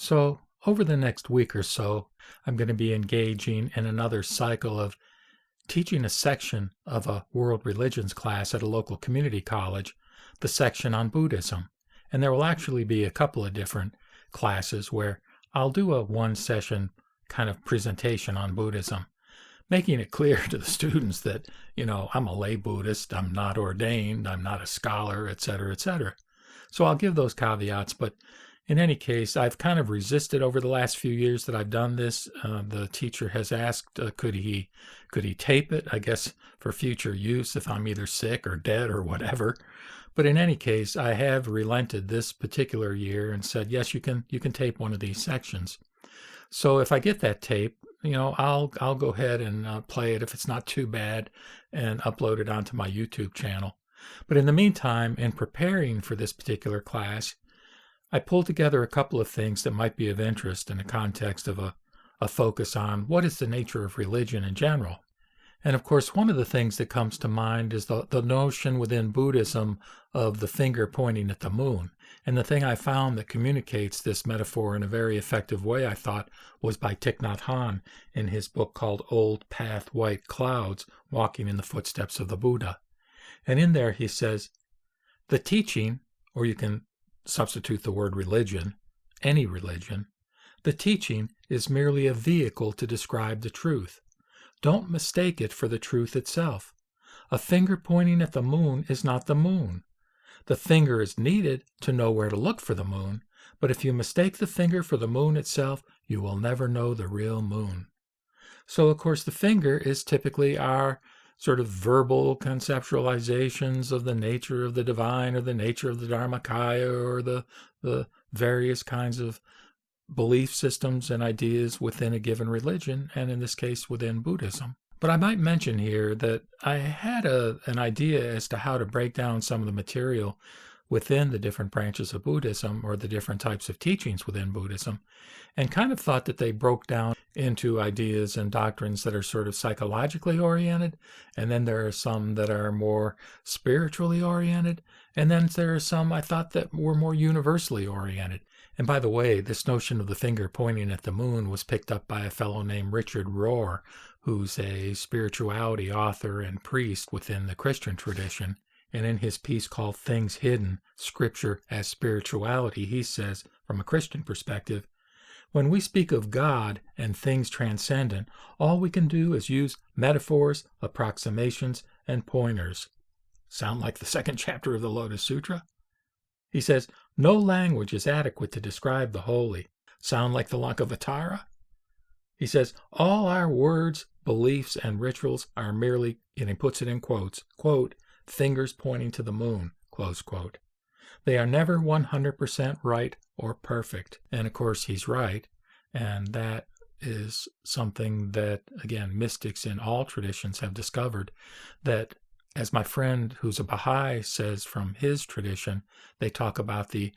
So, over the next week or so, I'm going to be engaging in another cycle of teaching a section of a world religions class at a local community college, the section on Buddhism. And there will actually be a couple of different classes where I'll do a one session kind of presentation on Buddhism, making it clear to the students that, I'm a lay Buddhist, I'm not ordained, I'm not a scholar, etc., etc. So I'll give those caveats, but in any case, I've kind of resisted over the last few years that I've done this. The teacher has asked, could he tape it, I guess, for future use if I'm either sick or dead or whatever. But in any case, I have relented this particular year and said, yes, you can tape one of these sections. So if I get that tape, I'll go ahead and play it if it's not too bad and upload it onto my YouTube channel. But in the meantime, in preparing for this particular class, I pulled together a couple of things that might be of interest in the context of a focus on what is the nature of religion in general. And of course, one of the things that comes to mind is the notion within Buddhism of the finger pointing at the moon. And the thing I found that communicates this metaphor in a very effective way, I thought, was by Thich Nhat Hanh in his book called Old Path, White Clouds, Walking in the Footsteps of the Buddha. And in there he says, the teaching, or you can substitute the word religion, any religion, the teaching is merely a vehicle to describe the truth. Don't mistake it for the truth itself. A finger pointing at the moon is not the moon. The finger is needed to know where to look for the moon, but if you mistake the finger for the moon itself, you will never know the real moon. So, of course, the finger is typically our sort of verbal conceptualizations of the nature of the divine or the nature of the Dharmakaya or the various kinds of belief systems and ideas within a given religion, and in this case within Buddhism. But I might mention here that I had an idea as to how to break down some of the material within the different branches of Buddhism or the different types of teachings within Buddhism, and kind of thought that they broke down into ideas and doctrines that are sort of psychologically oriented, and then there are some that are more spiritually oriented, and then there are some I thought that were more universally oriented. And by the way, this notion of the finger pointing at the moon was picked up by a fellow named Richard Rohr, who's a spirituality author and priest within the Christian tradition. And in his piece called Things Hidden, Scripture as Spirituality, he says, from a Christian perspective, when we speak of God and things transcendent, all we can do is use metaphors, approximations, and pointers. Sound like the second chapter of the Lotus Sutra? He says, no language is adequate to describe the holy. Sound like the Lankavatara? He says, all our words, beliefs, and rituals are merely, and he puts it in quotes, quote, fingers pointing to the moon, close quote. They are never 100% right or perfect. And of course, he's right. And that is something that, again, mystics in all traditions have discovered, that, as my friend who's a Baha'i says from his tradition, they talk about the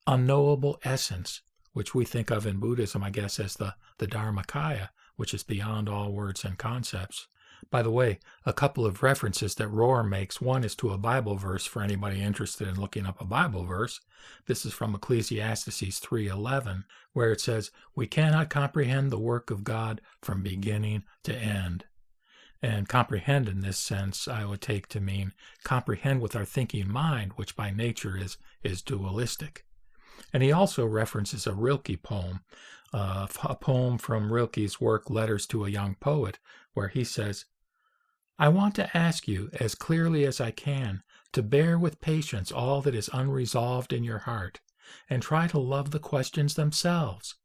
unknowable essence, which we think of in Buddhism, I guess, as the Dharmakaya, which is beyond all words and concepts. By the way, a couple of references that Rohr makes. One is to a Bible verse for anybody interested in looking up a Bible verse. This is from Ecclesiastes 3:11, where it says, we cannot comprehend the work of God from beginning to end. And comprehend in this sense, I would take to mean comprehend with our thinking mind, which by nature is dualistic. And he also references a Rilke poem, a poem from Rilke's work Letters to a Young Poet, where he says, I want to ask you, as clearly as I can, to bear with patience all that is unresolved in your heart, and try to love the questions themselves.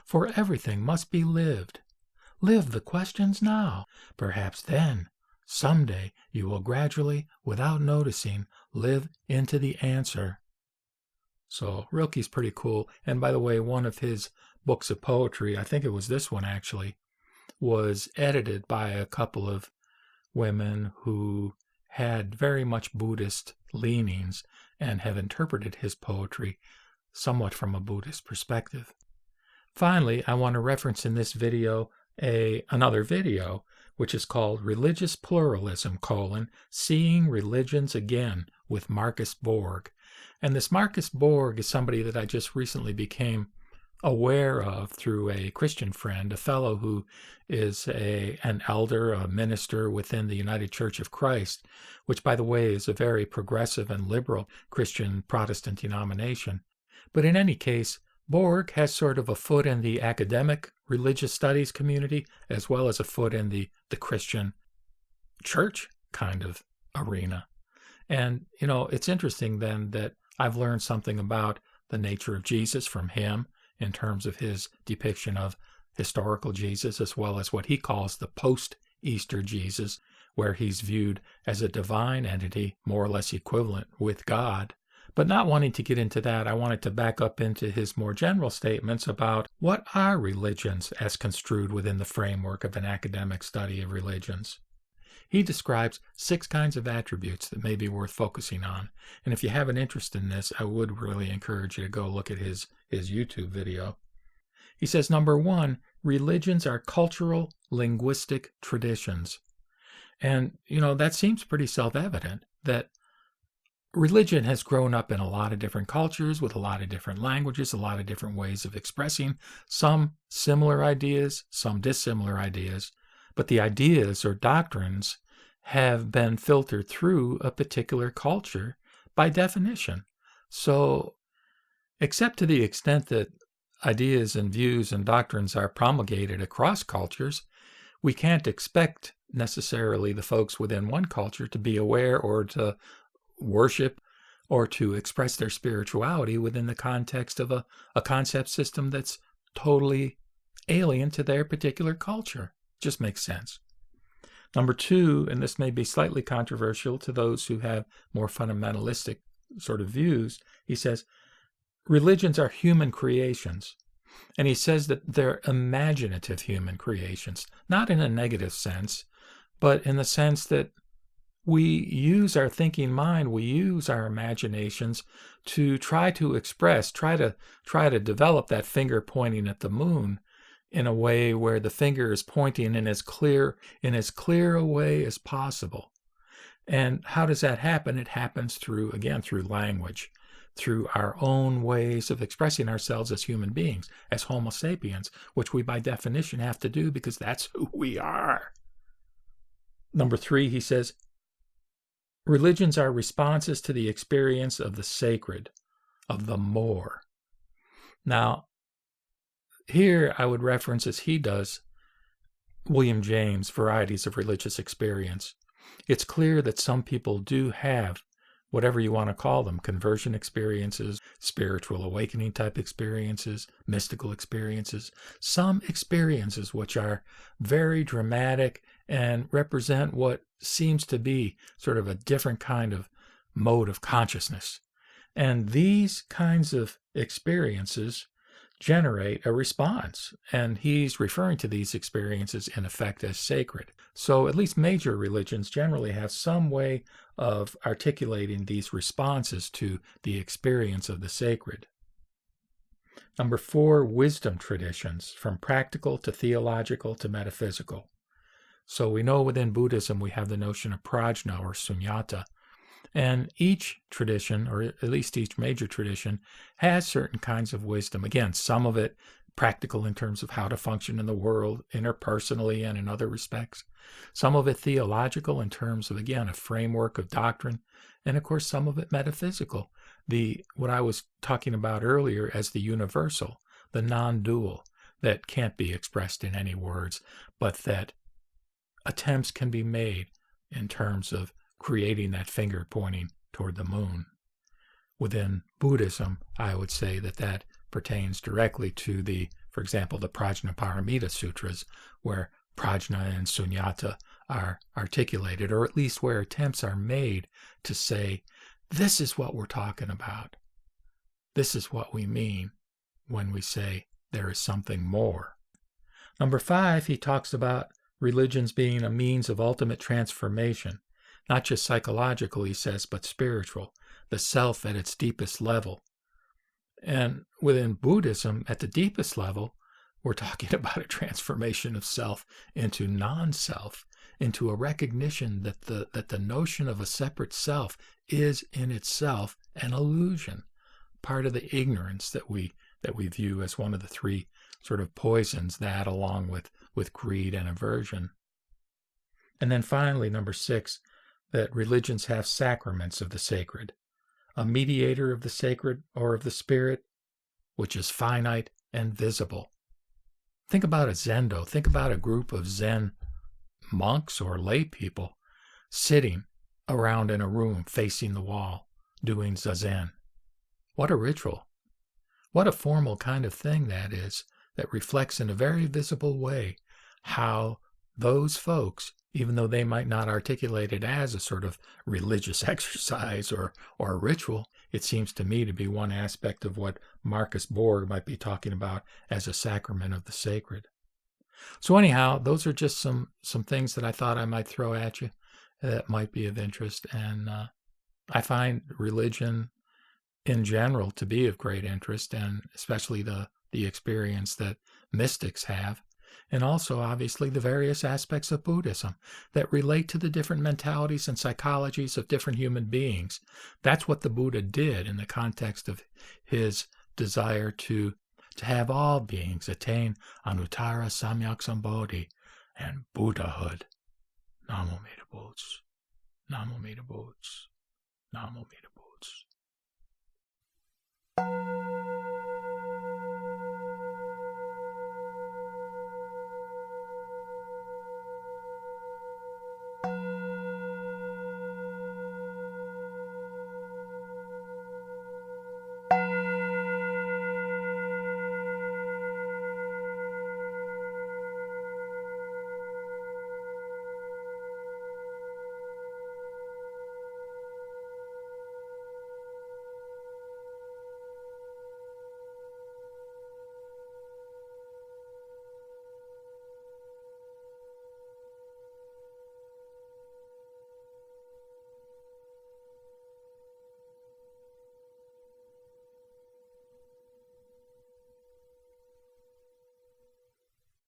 For everything must be lived. Live the questions now. Perhaps then, someday, you will gradually, without noticing, live into the answer. So Rilke's pretty cool. And by the way, one of his books of poetry, I think it was this one actually, was edited by a couple of women who had very much Buddhist leanings and have interpreted his poetry somewhat from a Buddhist perspective. Finally, I want to reference in this video another video, which is called Religious Pluralism, Seeing Religions Again with Marcus Borg. And this Marcus Borg is somebody that I just recently became aware of through a Christian friend, a fellow who is an elder, a minister within the United Church of Christ, which, by the way, is a very progressive and liberal Christian Protestant denomination. But in any case, Borg has sort of a foot in the academic religious studies community, as well as a foot in the Christian church kind of arena. And, it's interesting then that I've learned something about the nature of Jesus from him in terms of his depiction of historical Jesus, as well as what he calls the post-Easter Jesus, where he's viewed as a divine entity, more or less equivalent with God. But not wanting to get into that, I wanted to back up into his more general statements about what are religions as construed within the framework of an academic study of religions. He describes 6 kinds of attributes that may be worth focusing on. And if you have an interest in this, I would really encourage you to go look at his YouTube video. He says, number 1, religions are cultural, linguistic traditions. And, that seems pretty self-evident, that religion has grown up in a lot of different cultures with a lot of different languages, a lot of different ways of expressing some similar ideas, some dissimilar ideas. But the ideas or doctrines have been filtered through a particular culture by definition. So, except to the extent that ideas and views and doctrines are promulgated across cultures, we can't expect necessarily the folks within one culture to be aware or to worship or to express their spirituality within the context of a concept system that's totally alien to their particular culture. Just makes sense. Number 2, and this may be slightly controversial to those who have more fundamentalistic sort of views, he says, religions are human creations. And he says that they're imaginative human creations, not in a negative sense, but in the sense that we use our thinking mind, we use our imaginations to try to express, try to develop that finger pointing at the moon in a way where the finger is pointing in as clear a way as possible. And how does that happen? It happens through language, through our own ways of expressing ourselves as human beings, as Homo sapiens, which we by definition have to do because that's who we are. Number 3, he says, religions are responses to the experience of the sacred, of the more. Now, here I would reference, as he does, William James' Varieties of Religious Experience. It's clear that some people do have, whatever you want to call them, conversion experiences, spiritual awakening type experiences, mystical experiences, some experiences which are very dramatic and represent what seems to be sort of a different kind of mode of consciousness. And these kinds of experiences generate a response, and he's referring to these experiences in effect as sacred. So at least major religions generally have some way of articulating these responses to the experience of the sacred. Number 4, wisdom traditions, from practical to theological to metaphysical. So we know within Buddhism we have the notion of prajna or sunyata. And each tradition, or at least each major tradition, has certain kinds of wisdom. Again, some of it practical in terms of how to function in the world, interpersonally and in other respects. Some of it theological in terms of, again, a framework of doctrine. And of course, some of it metaphysical. What I was talking about earlier as the universal, the non-dual, that can't be expressed in any words, but that attempts can be made in terms of creating that finger pointing toward the moon. Within Buddhism, I would say that pertains directly to for example, the Prajnaparamita Sutras, where prajna and sunyata are articulated, or at least where attempts are made to say, this is what we're talking about. This is what we mean when we say there is something more. Number 5, he talks about religions being a means of ultimate transformation. Not just psychological, he says, but spiritual, the self at its deepest level. And within Buddhism, at the deepest level, we're talking about a transformation of self into non-self, into a recognition that the notion of a separate self is in itself an illusion, part of the ignorance that we that we view as one of the three sort of poisons, that along with greed and aversion. And then finally, number 6, that religions have sacraments of the sacred, a mediator of the sacred or of the spirit, which is finite and visible. Think about a zendo. Think about a group of Zen monks or lay people sitting around in a room facing the wall doing zazen. What a ritual. What a formal kind of thing that is, that reflects in a very visible way how those folks, even though they might not articulate it as a sort of religious exercise or a ritual, it seems to me to be one aspect of what Marcus Borg might be talking about as a sacrament of the sacred. So anyhow, those are just some things that I thought I might throw at you that might be of interest. And I find religion in general to be of great interest, and especially the experience that mystics have, and also obviously the various aspects of Buddhism that relate to the different mentalities and psychologies of different human beings. That's what the Buddha did in the context of his desire to have all beings attain Anuttara Samyak Sambodhi and Buddhahood. Namo Mita Boots. Namo Mita Boots. Namo Mita